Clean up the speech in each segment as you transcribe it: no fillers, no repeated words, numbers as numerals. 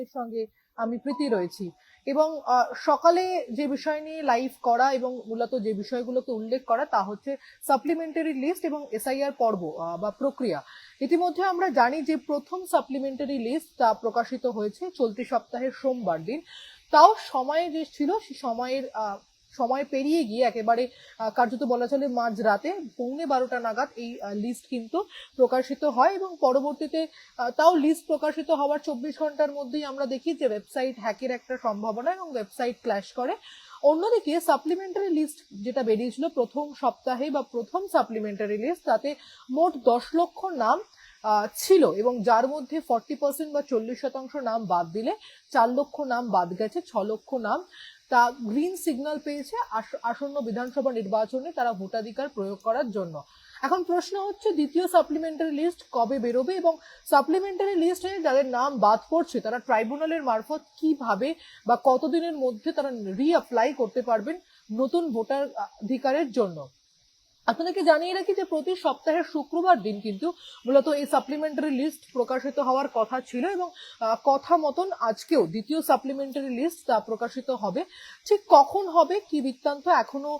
আপনাদের সঙ্গে আমি প্রীতি রয়েছি এবং সকালে যে বিষয় নিয়ে লাইভ করা এবং মূলত যে বিষয়গুলোকে উল্লেখ করা তা হচ্ছে সাপ্লিমেন্টারি লিস্ট এবং এসআইআর পর্ব বা প্রক্রিয়া। ইতিমধ্যে আমরা জানি যে প্রথম সাপ্লিমেন্টারি লিস্ট তা প্রকাশিত হয়েছে চলতি সপ্তাহের সোমবার দিন। তাও সময় যে ছিল সেই সময় পেরিয়ে গিয়ে একেবারে কার্যত বলা চলে মাঝরাতে 12:15 নাগাদ এই লিস্ট কিন্তু প্রকাশিত হয় এবং পরবর্তীতে তাও লিস্ট প্রকাশিত হওয়ার 24 ঘন্টার মধ্যেই আমরা দেখি যে ওয়েবসাইট হ্যাকের একটা সম্ভাবনা এবং ওয়েবসাইট ক্ল্যাশ করে। অন্যদিকে সাপ্লিমেন্টারি লিস্ট যেটা বেরিয়েছিল প্রথম সপ্তাহে বা প্রথম সাপ্লিমেন্টারি লিস্ট, তাতে মোট 10 লক্ষ নাম ছিল এবং যার মধ্যে 40% বা 40% নাম বাদ দিলে 4 লক্ষ নাম বাদ গেছে। 6 লক্ষ নাম তা গ্রিন সিগন্যাল পেয়েছে আসন্ন বিধানসভা নির্বাচনে তারা ভোটাধিকার প্রয়োগ করার জন্য। এখন প্রশ্ন হচ্ছে দ্বিতীয় সাপ্লিমেন্টারি লিস্ট কবে বেরোবে এবং সাপ্লিমেন্টারি লিস্টে যাদের নাম বাদ পড়ছে তারা ট্রাইব্যুনালের মারফত কিভাবে বা কতদিনের মধ্যে তারা রিঅ্যাপ্লাই করতে পারবেন নতুন ভোটার অধিকারের জন্য। আপনাদেরকে জানিয়ে রাখি যে প্রতি সপ্তাহের শুক্রবার দিন কিন্তু মূলত এই সাপ্লিমেন্টারি লিস্ট প্রকাশিত হওয়ার কথা ছিল এবং কথা মতন আজকেও দ্বিতীয় সাপ্লিমেন্টারি লিস্ট তা প্রকাশিত হবে। ঠিক কখন হবে কি বৃত্তান্ত এখনো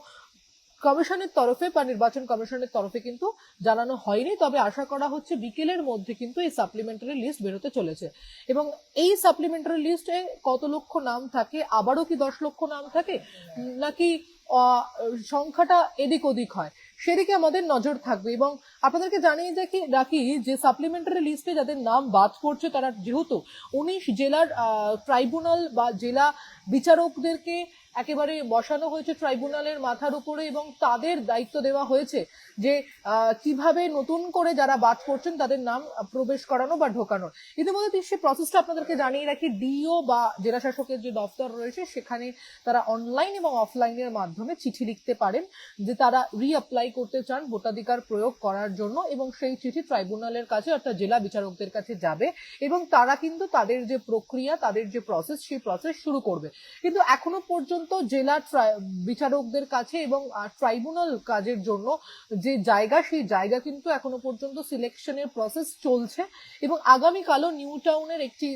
কমিশনের তরফে বা নির্বাচন কমিশনের তরফে কিন্তু জানানো হয়নি, তবে আশা করা হচ্ছে বিকেলের মধ্যে কিন্তু এই সাপ্লিমেন্টারি লিস্ট বেরোতে চলেছে। এবং এই সাপ্লিমেন্টারি লিস্টে কত লক্ষ নাম থাকে, আবারও কি 10 লক্ষ নাম থাকে নাকি সংখ্যাটা এদিক ওদিক হয়, সেদিকে আমাদের নজর থাকবে। এবং আপনাদেরকে জানিয়ে রাখি যে সাপ্লিমেন্টারি লিস্টে যাদের নাম বাদ পড়ছে তারা যেহেতু 19 জেলার ট্রাইব্যুনাল বা জেলা বিচারকদেরকে একেবারে বসানো হয়েছে ট্রাইব্যুনালের মাথার উপরে এবং তাদের দায়িত্ব দেওয়া হয়েছে যে কিভাবে নতুন করে যারা বাদ পড়ছেন তাদের নাম প্রবেশ করানো বা ঢোকানোর। ইতিমধ্যে সেই প্রসেসটা আপনাদেরকে জানিয়ে রাখি, ডিও বা জেলা শাসকের যে দপ্তর রয়েছে সেখানে তারা অনলাইন এবং অফলাইনের মাধ্যমে চিঠি লিখতে পারেন যে তারা রিঅ্যাপ্লাই করতে চান ভোটাধিকার প্রয়োগ করার জন্য এবং সেই চিঠি ট্রাইব্যুনালের কাছে অর্থাৎ জেলা বিচারকদের কাছে যাবে এবং তারা কিন্তু তাদের যে প্রক্রিয়া তাদের যে প্রসেস সেই প্রসেস শুরু করবে। কিন্তু এখনো পর্যন্ত জেলা বিচারকদের কাছে এবং ট্রাইব্যুনাল কাজের জন্য যে জায়গা সেই জায়গা কিন্তু এখনো পর্যন্ত সিলেকশনের প্রসেস চলছে এবং আগামীকালও নিউ টাউনের একটি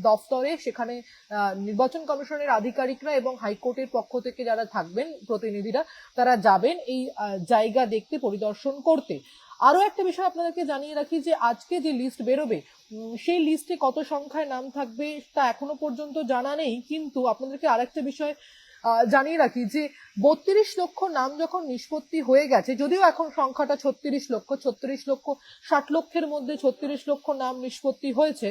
দফতরে সেখানে নির্বাচন কমিশনের আধিকারিকরা এবং হাইকোর্টের পক্ষ থেকে যারা থাকবেন প্রতিনিধিরা তারা যাবেন এই জায়গা দেখতে পরিদর্শন করতে। আরো একটা বিষয় আপনাদেরকে জানিয়ে রাখি যে আজকে যে লিস্ট বেরোবে সেই লিস্টে কত সংখ্যায় নাম থাকবে তা এখনো পর্যন্ত জানা নেই, কিন্তু আপনাদেরকে আরেকটা বিষয় জানিয়ে রাখি যে 32 লক্ষ নাম যখন নিষ্পত্তি হয়ে গেছে, যদিও এখন সংখ্যাটা 36 লক্ষ 60 লক্ষের মধ্যে 36 লক্ষ নাম নিষ্পত্তি হয়েছে,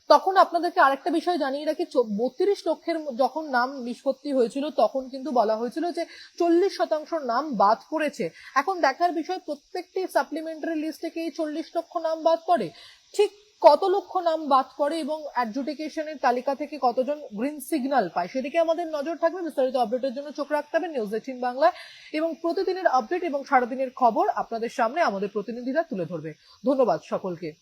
তখন আপনাদেরকে আরেকটা বিষয় জানিয়ে রাখি 32 লক্ষের যখন নাম নিষ্পত্তি হয়েছিল তখন কিন্তু বলা হয়েছিল যে 40% নাম বাদ পড়েছে। এখন দেখার বিষয় প্রত্যেকটি সাপ্লিমেন্টারি লিস্ট থেকে এই 40 লক্ষ নাম বাদ পড়ে, ঠিক কত লক্ষ নাম বাদ পড়ে এবং অ্যাডজুডিকেশনের তালিকা থেকে কতজন গ্রিন সিগন্যাল পায় সেদিকে আমাদের নজর থাকবে। বিস্তারিত আপডেটের জন্য চোখ রাখতে হবে নিউজ 18 বাংলায় এবং প্রতিদিনের আপডেট এবং সারাদিনের খবর আপনাদের সামনে আমাদের প্রতিনিধিরা তুলে ধরবে। ধন্যবাদ সকলকে।